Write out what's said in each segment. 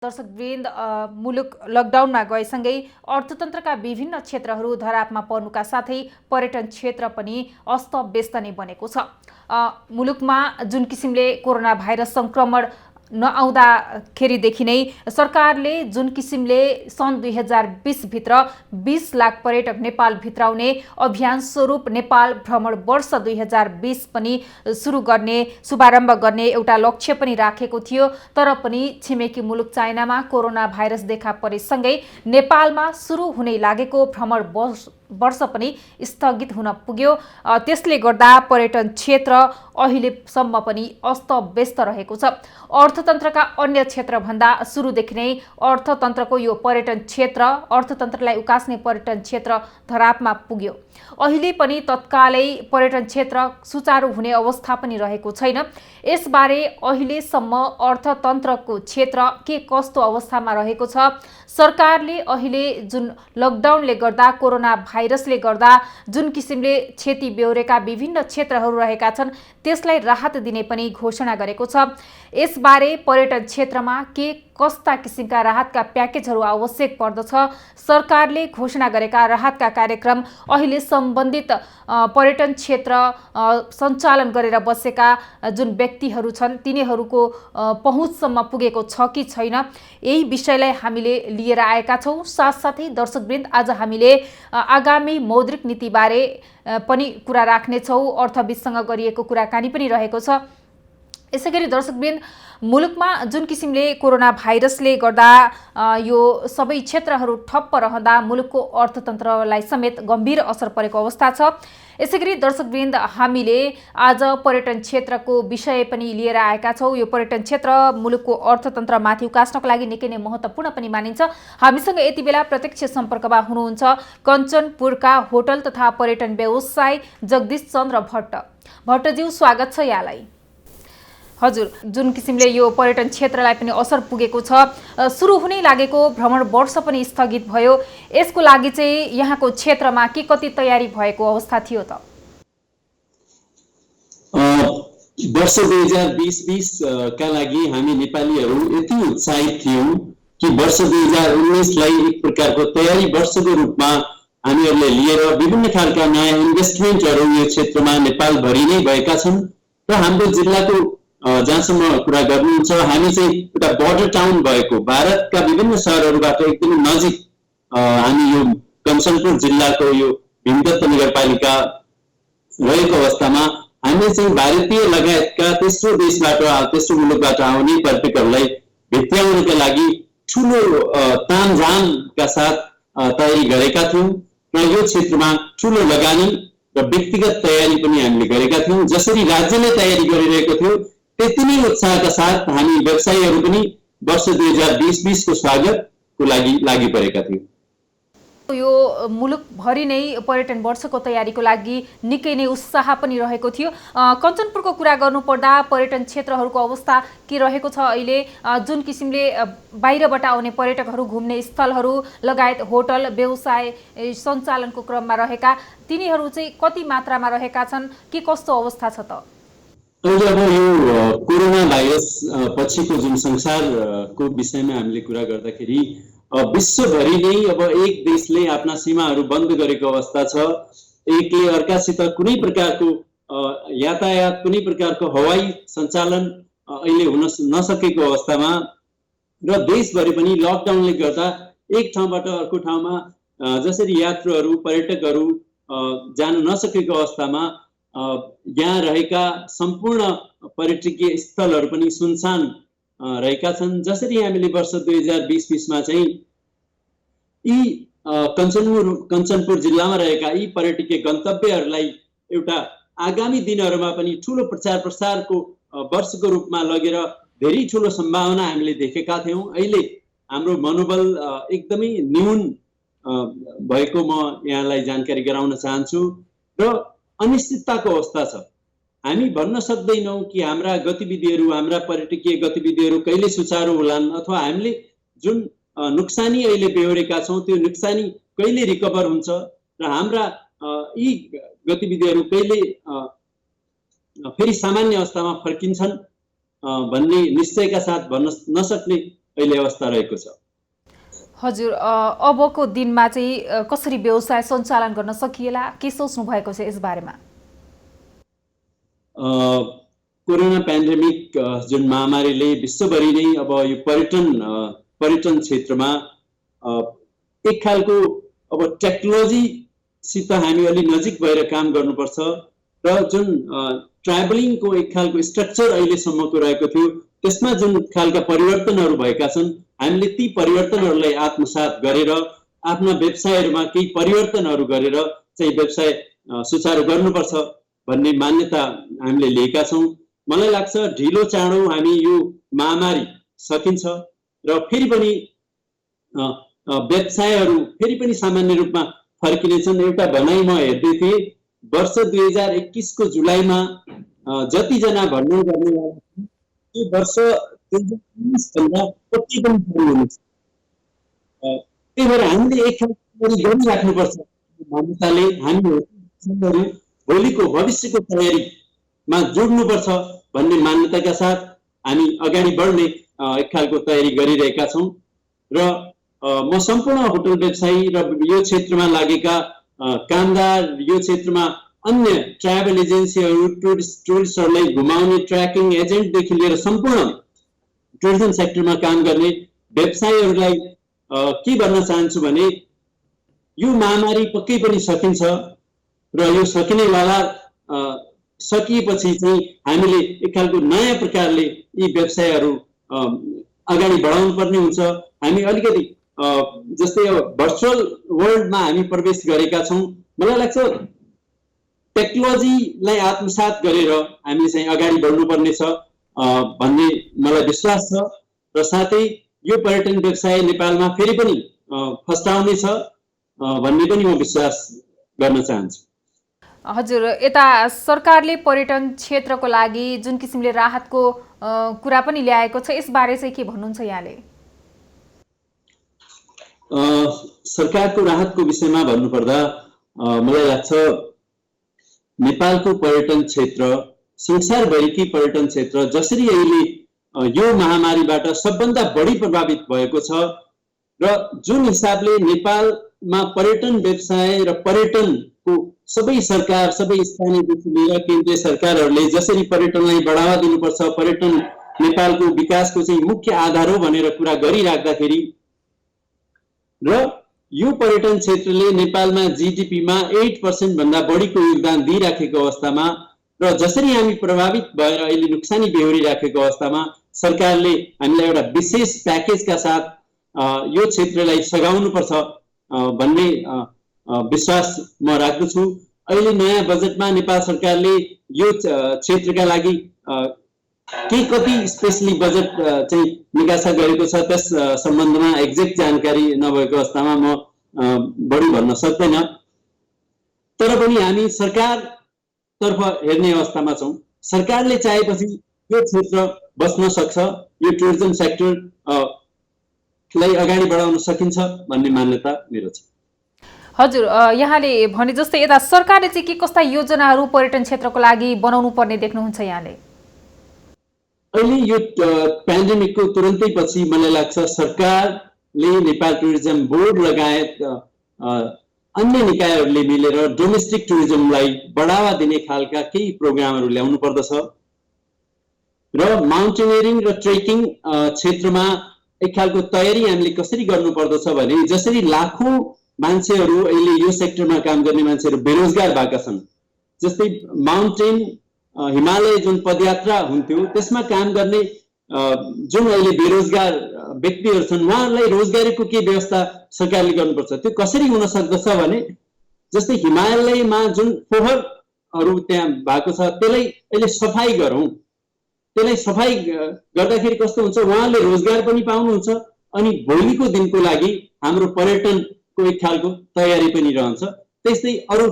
दर्शकवृन्द, मुलुक लकडाउनमा गएसँगै अर्थतन्त्रका विभिन्न क्षेत्रहरू धरापमा पर्नुका साथै पर्यटन क्षेत्र पनि अस्तव्यस्त नै बनेको छ। मुलुकमा जुन किसिमले कोरोना भाइरस संक्रमण नआउँदाखेरिदेखि नै सरकारले जुन किसिमले सन् 2020 भित्र 20 लाख पर्यटक नेपाल भित्राउने अभियान स्वरूप नेपाल भ्रमण वर्ष 2020 पनि सुरु गर्ने, शुभारम्भ गर्ने एउटा लक्ष्य पनि राखेको थियो। तर पनि छिमेकी मुलुक चाइनामा कोरोना भाइरस देखा परेसँगै नेपालमा सुरु हुने लागेको भ्रमण वर्ष पनि स्थगित हुन पुग्यो। त्यसले गर्दा पर्यटन क्षेत्र अहिलेसम्म पनि अस्तव्यस्त रहेको छ। अर्थतन्त्रका अन्य क्षेत्रभन्दा सुरुदेखि नै अर्थतन्त्रको यो पर्यटन क्षेत्र, अर्थतन्त्रलाई उकास्ने पर्यटन क्षेत्र धरापमा पुग्यो। अहिले पनि तत्कालै पर्यटन क्षेत्र सुचारू हुने अवस्था पनि रहेको छैन। यसबारे अहिलेसम्म अर्थतन्त्रको क्षेत्र के कस्तो अवस्थामा रहेको छ, सरकारले अहिले जुन लकडाउनले गर्दा, कोरोना भाइरसले गर्दा जुन किसिमले क्षति बेहोरेका विभिन्न क्षेत्रहरू रहेका छन् त्यसलाई राहत दिने पनि घोषणा गरेको छ। यसबारे पर्यटन क्षेत्रमा के कस्ता किसिमका राहतका प्याकेजहरू आवश्यक पर्दछ, सरकारले घोषणा गरेका राहतका कार्यक्रम अहिले सम्बन्धित पर्यटन क्षेत्र सञ्चालन गरेर बसेका जुन व्यक्तिहरू छन् तिनीहरूको पहुँचसम्म पुगेको छ कि छैन, यही विषयलाई हामीले लिएर आएका छौँ। साथसाथै दर्शकवृन्द, आज हामीले आगामी मौद्रिक नीतिबारे पनि कुरा राख्नेछौँ। अर्थविदसँग गरिएको कुराकानी पनि रहेको छ। यसैगरी दर्शकवृन्द, मुलुकमा जुन किसिमले कोरोना भाइरसले गर्दा यो सबै क्षेत्रहरू ठप्प रहँदा मुलुकको अर्थतन्त्रलाई समेत गम्भीर असर परेको अवस्था छ। यसैगरी दर्शकवृन्द, हामीले आज पर्यटन क्षेत्रको विषय पनि लिएर आएका छौँ। यो पर्यटन क्षेत्र मुलुकको अर्थतन्त्रमाथि उकास्नको लागि निकै नै महत्त्वपूर्ण पनि मानिन्छ। हामीसँग यति बेला प्रत्यक्ष सम्पर्कमा हुनुहुन्छ कञ्चनपुरका होटल तथा पर्यटन व्यवसायी जगदीश चन्द्र भट्ट। भट्टज्यू, स्वागत छ यहाँलाई। हजुर, जुन किसिमले यो पर्यटन क्षेत्रलाई पनि असर पुगेको छ, सुरु हुनै लागेको भ्रमण वर्ष पनि स्थगित भयो, यसको लागि चाहिँ यहाँको क्षेत्रमा के कति तयारी भएको अवस्था थियो त? वर्ष 2020 का लागि हामी नेपालीहरू यति उत्साहित थियौं कि वर्ष 2019 लाई एक प्रकारको तयारी वर्षको रूपमा हामीहरूले लिएर विभिन्न खालका नयाँ इन्भेस्टमेन्टहरू यो क्षेत्रमा नेपालभरि नै भएका छन्। र हाम्रो जिल्लाको जहाँसम्म कुरा गर्नुहुन्छ, हामी चाहिँ एउटा बोर्डर टाउन भएको भारतका विभिन्न शहरहरूबाट एकदमै नजिक हामी यो कञ्चनपुर जिल्लाको यो भीमदत्त नगरपालिका रहेको अवस्थामा हामी चाहिँ भारतीय लगायतका तेस्रो देशबाट, तेस्रो मुलुकबाट आउने पर्यटकहरूलाई भित्र्याउनका लागि ठुलो तामझामका साथ तयारी गरेका थियौँ र यो क्षेत्रमा ठुलो लगानी र व्यक्तिगत तयारी पनि हामीले गरेका थियौँ। जसरी राज्यले तयारी गरिरहेको थियो त्यति नै उत्साहका साथ हामी व्यवसायीहरू पनि वर्ष 2020 को स्वागतको लागि परेका थियौँ। यो मुलुकभरि नै पर्यटन वर्षको तयारीको लागि निकै नै उत्साह पनि रहेको थियो। कञ्चनपुरको कुरा गर्नुपर्दा पर्यटन क्षेत्रहरूको अवस्था के रहेको छ अहिले? जुन किसिमले बाहिरबाट आउने पर्यटकहरू घुम्ने स्थलहरू लगायत होटल व्यवसाय सञ्चालनको क्रममा रहेका तिनीहरू चाहिँ कति मात्रामा रहेका छन्, के कस्तो अवस्था छ त? अब यो कोरोना भाइरस पछिको जुन संसारको विषयमा हामीले कुरा गर्दाखेरि विश्वभरि नै अब एक देशले आफ्ना सीमाहरू बन्द गरेको अवस्था छ। एकले अर्कासित कुनै प्रकारको यातायात, कुनै प्रकारको हवाई सञ्चालन अहिले हुन नसकेको अवस्थामा र देशभरि पनि लकडाउनले गर्दा एक ठाउँबाट अर्को ठाउँमा जसरी यात्रुहरू, पर्यटकहरू जान नसकेको अवस्थामा यहाँ रहेका सम्पूर्ण पर्यटकीय स्थलहरू पनि सुनसान रहेका छन्। जसरी हामीले वर्ष 2020 मा चाहिँ यी कञ्चनपुर जिल्लामा रहेका यी पर्यटकीय गन्तव्यहरूलाई एउटा आगामी दिनहरूमा पनि ठुलो प्रचार प्रसारको वर्षको रूपमा लगेर धेरै ठुलो सम्भावना हामीले देखेका थियौँ। अहिले हाम्रो मनोबल एकदमै न्यून भएको म यहाँलाई जानकारी गराउन चाहन्छु र अनिश्चितताको अवस्था छ। हामी भन्न सक्दैनौँ कि हाम्रा गतिविधिहरू, हाम्रा पर्यटकीय गतिविधिहरू कहिले सुचारू होलान् अथवा हामीले जुन नुक्सानी अहिले बेहोरेका छौँ त्यो नुक्सानी कहिले रिकभर हुन्छ र हाम्रा यी गतिविधिहरू कहिले फेरि सामान्य अवस्थामा फर्किन्छन् भन्ने निश्चयका साथ भन्न नसक्ने अहिले अवस्था रहेको छ। हजुर, अबको दिनमा चाहिँ कसरी व्यवसाय सञ्चालन गर्न सकिएला, के सोच्नु भएको छ यस बारेमा? कोरोना पेन्डेमिक जुन महामारीले विश्वभरि नै अब यो पर्यटन क्षेत्रमा एक खालको अब टेक्नोलोजीसित हामी अलि नजिक भएर काम गर्नुपर्छ र जुन ट्राभलिङको एक खालको स्ट्रक्चर अहिलेसम्मको रहेको थियो त्यसमा जुन खालका परिवर्तनहरू भएका छन् हामीले ती परिवर्तनहरूलाई आत्मसात गरेर आफ्ना व्यवसायहरूमा केही परिवर्तनहरू गरेर चाहिँ व्यवसाय सुचारू गर्नुपर्छ भन्ने मान्यता हामीले लिएका छौँ। मलाई लाग्छ ढिलो चाँडो हामी यो महामारी सकिन्छ र फेरि पनि व्यवसायहरू फेरि पनि सामान्य रूपमा फर्किनेछन्। एउटा भनाइ म हेर्दै थिएँ, वर्ष 2021 को जुलाईमा जतिजना भ्रमण गर्ने त्यो वर्ष 2019 भन्दा कति पनि कम हुनेछ। त्यही भएर हामीले एक खालको गरिराख्नुपर्छ मान्यताले हामी भोलिको भविष्यको तयारीमा जोड्नुपर्छ भन्ने मान्यताका साथ हामी अगाडि बढ्ने एक खालको तयारी गरिरहेका छौँ र म सम्पूर्ण होटल व्यवसायी र यो क्षेत्रमा लागेका कामदार, यो क्षेत्रमा अन्य ट्राभल एजेन्सीहरू, टुरिस्टहरूलाई घुमाउने ट्र्याकिङ एजेन्टदेखि लिएर सम्पूर्ण टुरिज्म सेक्टरमा काम गर्ने व्यवसायीहरूलाई के भन्न चाहन्छु भने यो महामारी पक्कै पनि सकिन्छ र यो सकिनेवाला सकिएपछि चाहिँ हामीले एक खालको नयाँ प्रकारले यी व्यवसायहरू अगाडि बढाउनु पर्ने हुन्छ। हामी अलिकति जस्तै अब भर्चुअल वर्ल्डमा हामी प्रवेश गरेका छौँ। मलाई लाग्छ टेक्नोलोजीलाई आत्मसात गरेर हामीले चाहिँ अगाडि बढ्नुपर्ने छ भन्ने मलाई विश्वास छ र साथै यो पर्यटन व्यवसाय नेपालमा फेरि पनि फस्टाउने छ भन्ने पनि म विश्वास गर्न चाहन्छु। हजुर, यता सरकारले पर्यटन क्षेत्रको लागि जुन किसिमले राहतको कुरा पनि ल्याएको छ यसबारे चाहिँ के भन्नुहुन्छ यहाँले? सरकारको राहतको विषयमा भन्नुपर्दा मलाई लाग्छ नेपालको पर्यटन क्षेत्र, संसारभरिकै पर्यटन क्षेत्र जसरी अहिले यो महामारीबाट सबभन्दा बढी प्रभावित भएको छ र जुन हिसाबले नेपालमा पर्यटन व्यवसाय र पर्यटनको सबै सरकार, सबै स्थानीयदेखि लिएर केन्द्रीय सरकारहरूले जसरी पर्यटनलाई बढावा दिनुपर्छ, पर्यटन नेपालको विकासको चाहिँ मुख्य आधार हो भनेर कुरा गरिराख्दाखेरि र यो पर्यटन क्षेत्रले नेपालमा जीडीपीमा 8% भन्दा बढीको योगदान दिइराखेको अवस्थामा र जसरी हामी प्रभावित भएर अहिले नोक्सानी बेहोरिराखेको अवस्थामा सरकारले हामीलाई एउटा विशेष प्याकेजका साथ यो क्षेत्रलाई सघाउनुपर्छ भन्ने विश्वास म राख्दछु। अहिले नयाँ बजेटमा नेपाल सरकारले यो क्षेत्रका लागि के कति स्पेशली बजेट चाहिँ निकासा गरेको छ त्यस सम्बन्धमा एक्ज्याक्ट जानकारी नभएको अवस्थामा म बढी भन्न सक्दैन, तर पनि हामी सरकारतर्फ हेर्ने अवस्थामा छौँ। सरकारले चाहेपछि यो क्षेत्र बस्न सक्छ, यो टुरिज्म सेक्टरलाई अगाडि बढाउन सकिन्छ भन्ने मान्यता मेरो छ। हजुर, यहाँले भने जस्तै यता सरकारले चाहिँ के कस्ता योजनाहरू पर्यटन क्षेत्रको लागि बनाउनु पर्ने देख्नुहुन्छ यहाँले? अहिले यो पेन्डेमिकको तुरन्तै पछि मलाई लाग्छ सरकारले नेपाल टुरिज्म बोर्ड लगायत अन्य निकायहरूले मिलेर डोमेस्टिक टुरिज्मलाई बढावा दिने खालका केही प्रोग्रामहरू ल्याउनु पर्दछ र माउन्टेनियरिङ र ट्रेकिङ क्षेत्रमा एक खालको तयारी हामीले कसरी गर्नु पर्दछ भने जसरी लाखौं मान्छेहरू अहिले यो सेक्टरमा काम गर्ने मान्छेहरू बेरोजगार भएका छन्, जस्तै माउन्टेन हिमालय जुन पदयात्रा हुन्थ्यो त्यसमा काम गर्ने जुन अहिले बेरोजगार व्यक्तिहरू छन् उहाँहरूलाई रोजगारीको के व्यवस्था सरकारले गर्नुपर्छ। त्यो कसरी हुन सक्दछ भने जस्तै हिमालयमा जुन फोहोरहरू त्यहाँ भएको छ त्यसलाई अहिले सफाई गरौँ, त्यसलाई सफाई गर्दाखेरि कस्तो हुन्छ उहाँले रोजगार पनि पाउनुहुन्छ अनि भोलिको दिनको लागि हाम्रो पर्यटनको एक खालको तयारी पनि रहन्छ। त्यस्तै अरू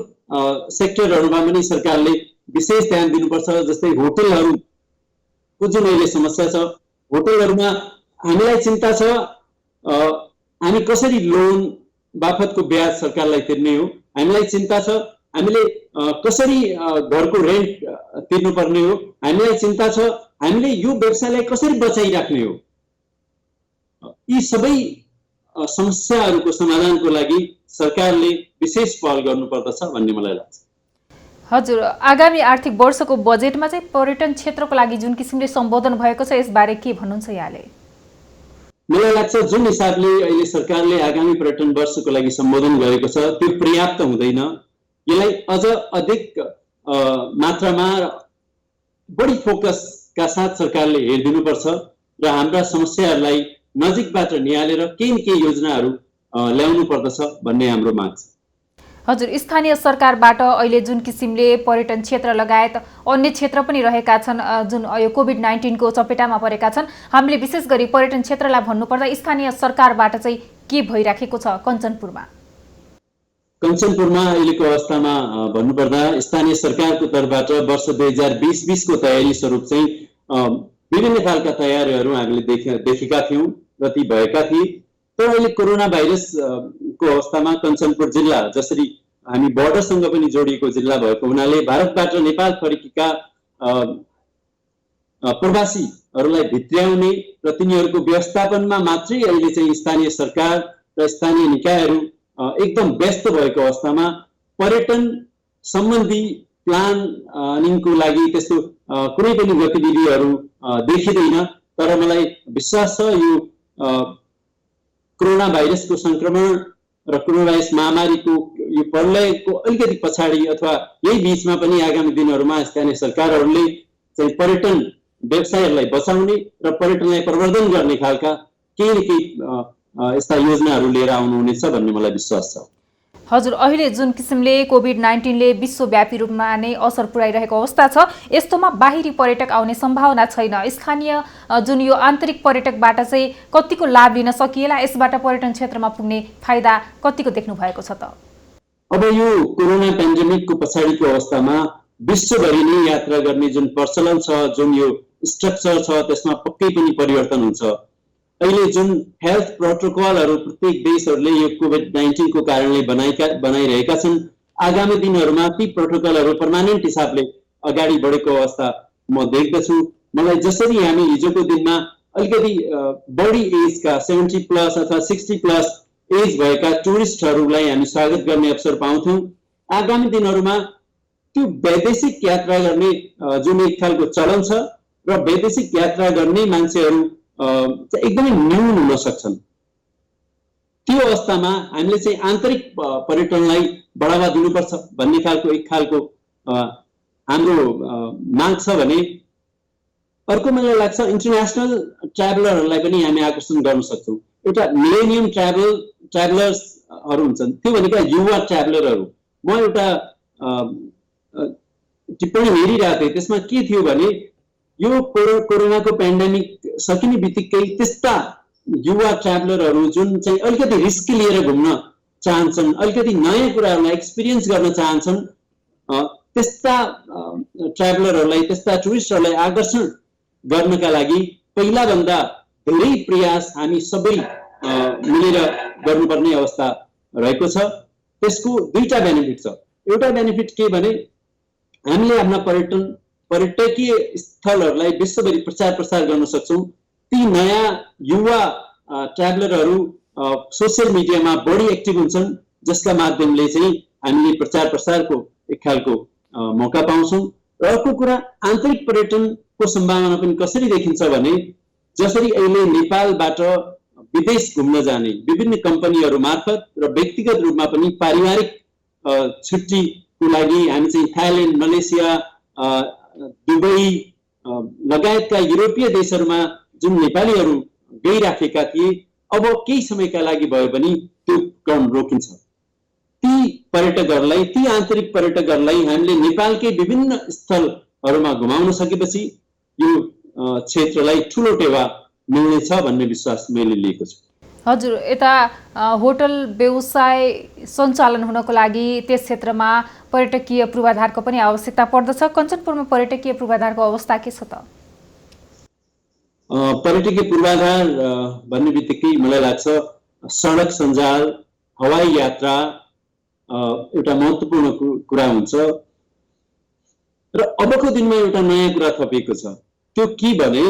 सेक्टरहरूमा पनि सरकारले विशेष ध्यान दिनुपर्छ। जस्तै होटलहरूको जुन अहिले समस्या छ, होटलहरूमा हामीलाई चिन्ता छ हामी कसरी लोन बापतको ब्याज सरकारलाई तिर्ने हो, हामीलाई चिन्ता छ हामीले कसरी घरको रेन्ट तिर्नुपर्ने हो, हामीलाई चिन्ता छ हामीले यो व्यवसायलाई कसरी बचाइराख्ने हो। यी सबै समस्याहरूको समाधानको लागि सरकारले विशेष पहल गर्नुपर्दछ भन्ने मलाई लाग्छ। हजुर, आगामी आर्थिक वर्षको बजेटमा चाहिँ पर्यटन क्षेत्रको लागि जुन किसिमले सम्बोधन भएको छ यसबारे के भन्नुहुन्छ यहाँले? मलाई लाग्छ जुन हिसाबले अहिले सरकारले आगामी पर्यटन वर्षको लागि सम्बोधन गरेको छ त्यो पर्याप्त हुँदैन। यसलाई अझ अधिक मात्रामा बढी फोकसका साथ सरकारले हेरिदिनुपर्छ र हाम्रा समस्याहरूलाई नजिकबाट निहालेर केही न केही योजनाहरू ल्याउनु पर्दछ भन्ने हाम्रो माग छ। हजुर, स्थानीय सरकारबाट अहिले जुन किसिमले पर्यटन क्षेत्र लगायत अन्य क्षेत्र पनि रहेका छन् जुन यो कोभिड-19 को चपेटामा परेका छन्, हामीले विशेष गरी पर्यटन क्षेत्रलाई भन्नुपर्दा स्थानीय सरकारबाट चाहिँ के भइराखेको छ कञ्चनपुरमा? कञ्चनपुरमा अहिलेको अवस्थामा भन्नुपर्दा स्थानीय सरकारको तर्फबाट वर्ष 2020 को तयारी स्वरूप चाहिँ विभिन्न खालका तयारीहरू हामीले देखेका थियौँ र ती भएका थिए। तर अहिले कोरोना भाइरसको अवस्थामा कञ्चनपुर जिल्ला जसरी हामी बोर्डरसँग पनि जोडिएको जिल्ला भएको हुनाले भारतबाट नेपाल फर्केका प्रवासीहरूलाई भित्र्याउने र तिनीहरूको व्यवस्थापनमा मात्रै अहिले चाहिँ स्थानीय सरकार र स्थानीय निकायहरू एकदम व्यस्त भएको अवस्थामा पर्यटन सम्बन्धी प्लानिङको लागि त्यस्तो कुनै पनि गतिविधिहरू देखिँदैन। तर मलाई विश्वास छ यो कोरोना भाइरसको संक्रमण र कोरोना भाइरस महामारीको यो प्रलयको अलिकति पछाडि अथवा यही बीचमा पनि आगामी दिनहरूमा स्थानीय सरकारहरूले चाहिँ पर्यटन व्यवसायहरूलाई बचाउने र पर्यटनलाई प्रवर्धन गर्ने खालका केही न केही यस्ता योजनाहरू लिएर आउनुहुनेछ भन्ने मलाई विश्वास छ। हजुर, अहिले जुन किसिमले कोभिड-19 ले विश्वव्यापी रूपमा नै असर पुर्याइरहेको अवस्था छ, यस्तोमा बाहिरी पर्यटक आउने सम्भावना छैन। स्थानीय जुन यो आन्तरिक पर्यटकबाट चाहिँ कतिको लाभ लिन सकिएला, यसबाट पर्यटन क्षेत्रमा पुग्ने फाइदा कतिको देख्नु भएको छ त? अब यो कोरोना पेन्डेमिकको पछाडिको अवस्थामा विश्वभरि नै यात्रा गर्ने जुन प्रचलन छ, जुन यो स्ट्रक्चर छ, त्यसमा पक्कै पनि परिवर्तन हुन्छ। अहिले जुन हेल्थ प्रोटोकलहरू प्रत्येक देशहरूले यो कोभिड-19 को कारणले बनाइरहेका छन्, आगामी दिनहरूमा ती प्रोटोकलहरू पर्मानेन्ट हिसाबले अगाडि बढेको अवस्था म देख्दछु। मलाई जसरी हामी हिजोको दिनमा अलिकति बढी एजका 70+ अथवा 60+ एज भएका टुरिस्टहरूलाई हामी स्वागत गर्ने अवसर पाउँथ्यौँ, आगामी दिनहरूमा त्यो वैदेशिक यात्रा गर्ने जुन एक खालको चलन छ र वैदेशिक यात्रा गर्ने मान्छेहरू एकदमै न्यून हुन सक्छन्। त्यो अवस्थामा हामीले चाहिँ आन्तरिक पर्यटनलाई बढावा दिनुपर्छ भन्ने खालको एक खालको हाम्रो माग छ भने अर्को मलाई लाग्छ इन्टरनेसनल ट्राभलरहरूलाई पनि हामी आकर्षण गर्न सक्छौँ। एउटा मिलेनियम ट्राभलर्सहरू हुन्छन्, त्यो भनेका युवा ट्राभलरहरू। म एउटा टिप्पणी हेरिरहेको थिएँ, त्यसमा के थियो भने यो कोरोनाको पेन्डेमिक सकिने बित्तिकै त्यस्ता युवा ट्राभलरहरू जुन चाहिँ अलिकति रिस्क लिएर घुम्न चाहन्छन्, अलिकति नयाँ कुराहरूलाई एक्सपिरियन्स गर्न चाहन्छन्, त्यस्ता ट्राभलरहरूलाई, त्यस्ता टुरिस्टहरूलाई आकर्षण गर्नका लागि पहिलाभन्दा धेरै प्रयास हामी सबै मिलेर गर्नुपर्ने अवस्था रहेको छ। त्यसको दुईटा बेनिफिट छ। एउटा बेनिफिट के भने हामीले आफ्ना पर्यटकीय स्थलहरूलाई विश्वभरि प्रचार प्रसार गर्न सक्छौँ। ती नयाँ युवा ट्राभलरहरू सोसियल मिडियामा बढी एक्टिभ हुन्छन्, जसका माध्यमले चाहिँ हामीले प्रचार प्रसारको एक खालको मौका पाउँछौँ। र अर्को कुरा आन्तरिक पर्यटनको सम्भावना पनि कसरी देखिन्छ भने जसरी अहिले नेपालबाट विदेश घुम्न जाने विभिन्न कम्पनीहरू मार्फत र व्यक्तिगत रूपमा पनि पारिवारिक छुट्टीको लागि हामी चाहिँ थाइल्यान्ड, मलेसिया, दुबई लगायतका युरोपीय देशहरूमा जुन नेपालीहरू गइराखेका थिए, अब केही समयका लागि भए पनि त्यो क्रम रोकिन्छ। ती पर्यटकहरूलाई, ती आन्तरिक पर्यटकहरूलाई हामीले नेपालकै विभिन्न स्थलहरूमा घुमाउन सकेपछि यो क्षेत्रलाई ठुलो टेवा मिल्नेछ भन्ने विश्वास मैले लिएको छु। हजुर, यता होटल व्यवसाय सञ्चालन हुनको लागि त्यस क्षेत्रमा पर्यटकीय पूर्वाधारको पनि आवश्यकता पर्दछ। कञ्चनपुरमा पर्यटकीय पूर्वाधारको अवस्था के छ त? पर्यटकीय पूर्वाधार भन्ने बित्तिकै मलाई लाग्छ सडक सञ्जाल, हवाई यात्रा एउटा महत्त्वपूर्ण कुरा हुन्छ। र अबको दिनमा एउटा नयाँ कुरा थपिएको छ। त्यो के भने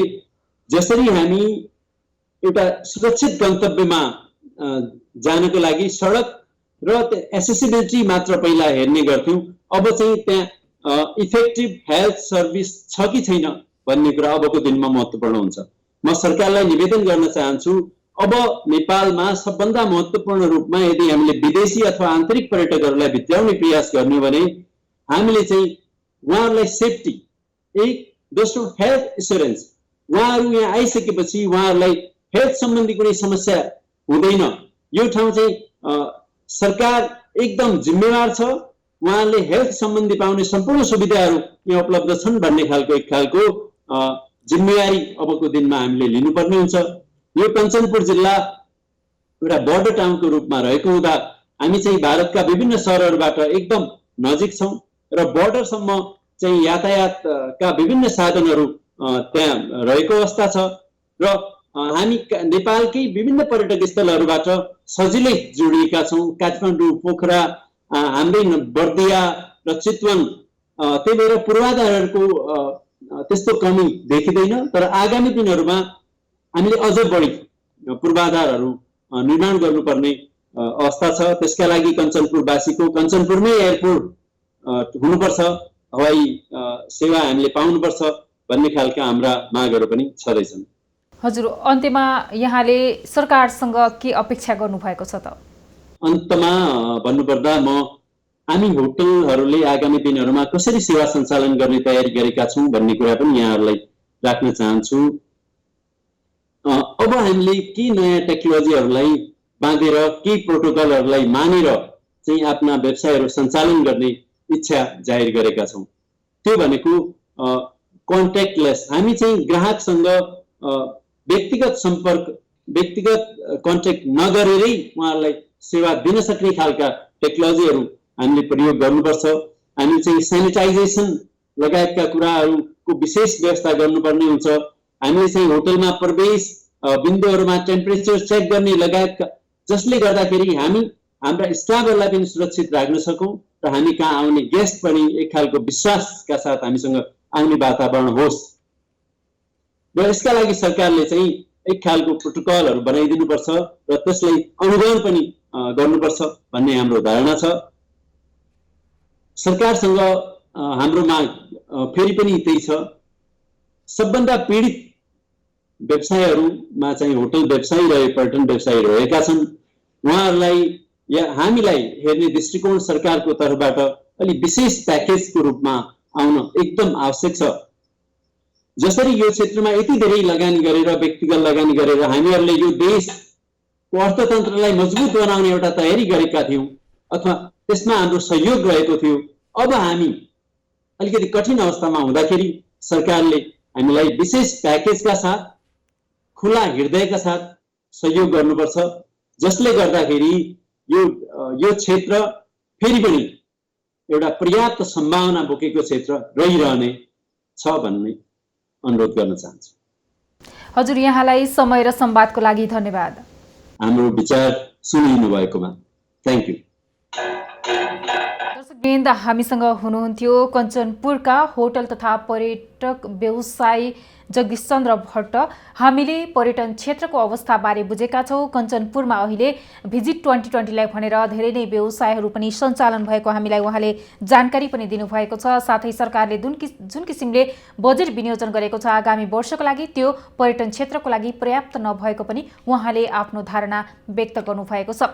जसरी हामी एउटा सुरक्षित गन्तव्यमा जानको लागि सडक र एसेसिबिलिटी मात्र पहिला हेर्ने गर्थ्यौँ। अब चाहिँ त्यहाँ इफेक्टिभ हेल्थ सर्भिस छ कि छैन भन्ने कुरा अबको दिनमा महत्त्वपूर्ण हुन्छ। म सरकारलाई निवेदन गर्न चाहन्छु, अब नेपालमा सबभन्दा महत्त्वपूर्ण रूपमा यदि हामीले विदेशी अथवा आन्तरिक पर्यटकहरूलाई भित्र्याउने प्रयास गर्ने हो भने हामीले चाहिँ उहाँहरूलाई सेफ्टी, एक दोस्रो हेल्थ इन्स्योरेन्स, उहाँहरू यहाँ आइसकेपछि उहाँहरूलाई हेल्थ सम्बन्धी कुनै समस्या हुँदैन। यो ठाउँ चाहिँ सरकार एकदम जिम्मेवार छ, उहाँले हेल्थ सम्बन्धी पाउने सम्पूर्ण सुविधाहरू यहाँ उपलब्ध छन् भन्ने खालको एक खालको जिम्मेवारी अबको दिनमा हामीले लिनुपर्ने हुन्छ। यो कञ्चनपुर जिल्ला एउटा बोर्डर टाउनको रूपमा रहेको हुँदा हामी चाहिँ भारतका विभिन्न सहरहरूबाट एकदम नजिक छौँ र बोर्डरसम्म चाहिँ यातायातका विभिन्न साधनहरू त्यहाँ रहेको अवस्था छ र हामी नेपालकै विभिन्न पर्यटक स्थलहरूबाट सजिलै जोडिएका छौँ। काठमाडौँ, पोखरा, हाम्रै बर्दिया र चितवन, त्यही भएर पूर्वाधारहरूको त्यस्तो कमी देखिँदैन। तर आगामी दिनहरूमा हामीले अझ बढी पूर्वाधारहरू निर्माण गर्नुपर्ने अवस्था छ। त्यसका लागि कञ्चनपुरवासीको कञ्चनपुरमै एयरपोर्ट हुनुपर्छ, हवाई सेवा हामीले पाउनुपर्छ भन्ने खालका हाम्रा मागहरू पनि छँदैछन्। हजुर, अन्त्यमा यहाँले सरकारसँग के अपेक्षा गर्नुभएको छ त? अन्तमा भन्नुपर्दा हामी होटलहरूले आगामी दिनहरूमा कसरी सेवा सञ्चालन गर्ने तयारी गरेका छौँ भन्ने कुरा पनि यहाँहरूलाई राख्न चाहन्छु। अब हामीले के नयाँ टेक्नोलोजीहरूलाई बाँधेर, के प्रोटोकलहरूलाई मानेर चाहिँ आफ्ना व्यवसायहरू सञ्चालन गर्ने इच्छा जाहेर गरेका छौँ। त्यो भनेको कन्ट्याक्टलेस, हामी चाहिँ ग्राहकसँग व्यक्तिगत सम्पर्क, व्यक्तिगत कन्ट्याक्ट नगरेरै उहाँहरूलाई सेवा दिन सक्ने खालका टेक्नोलोजीहरू हामीले प्रयोग गर्नुपर्छ। हामी चाहिँ सेनिटाइजेसन लगायतका कुराहरूको विशेष व्यवस्था गर्नुपर्ने हुन्छ। हामीले चाहिँ होटलमा प्रवेश बिन्दुहरूमा टेम्परेचर चेक गर्ने लगायतका, जसले गर्दाखेरि हामी हाम्रा स्टाफहरूलाई पनि सुरक्षित राख्न सकौँ र हामी कहाँ आउने गेस्ट पनि एक खालको विश्वासका साथ हामीसँग आउने वातावरण होस्। र यसका लागि सरकारले चाहिँ एक खालको प्रोटोकलहरू बनाइदिनुपर्छ र त्यसलाई अनुगमन पनि गर्नुपर्छ भन्ने हाम्रो धारणा छ। सरकारसँग हाम्रो माग फेरि पनि त्यही छ, सबभन्दा पीडित व्यवसायहरूमा चाहिँ होटल व्यवसायी र पर्यटन व्यवसायी रहेका छन्। उहाँहरूलाई या हामीलाई हेर्ने दृष्टिकोण सरकारको तर्फबाट अलि विशेष प्याकेजको रूपमा आउन एकदम आवश्यक छ। जसरी यो क्षेत्रमा यति धेरै लगानी गरेर, व्यक्तिगत लगानी गरेर हामीहरूले यो देशको अर्थतन्त्रलाई मजबुत बनाउने एउटा तयारी गरेका थियौँ अथवा त्यसमा हाम्रो सहयोग रहेको थियो, अब हामी अलिकति कठिन अवस्थामा हुँदाखेरि सरकारले हामीलाई विशेष प्याकेजका साथ, खुला हृदयका साथ सहयोग गर्नुपर्छ, जसले गर्दाखेरि यो क्षेत्र फेरि पनि एउटा पर्याप्त सम्भावना बोकेको क्षेत्र रहिरहने छ भन्ने अनुरोध गर्न चाहन्छु। हजुर, यहाँलाई समय र संवादको लागि धन्यवाद। हाम्रो विचार सुनिदिनु भएकोमा थ्याङ्क यू। दर्शकवृन्द, हामीसँग हुनुहुन्थ्यो कञ्चनपुरका होटल तथा पर्यटक व्यवसायी जगदीश चन्द्र भट्ट। हामीले पर्यटन क्षेत्रको अवस्थाबारे बुझेका छौँ। कञ्चनपुरमा अहिले भिजिट 2020लाई भनेर धेरै नै व्यवसायहरू पनि सञ्चालन भएको हामीलाई उहाँले जानकारी पनि दिनुभएको छ। साथै सरकारले जुन किसिमले बजेट विनियोजन गरेको छ आगामी वर्षको लागि, त्यो पर्यटन क्षेत्रको लागि पर्याप्त नभएको पनि उहाँले आफ्नो धारणा व्यक्त गर्नुभएको छ।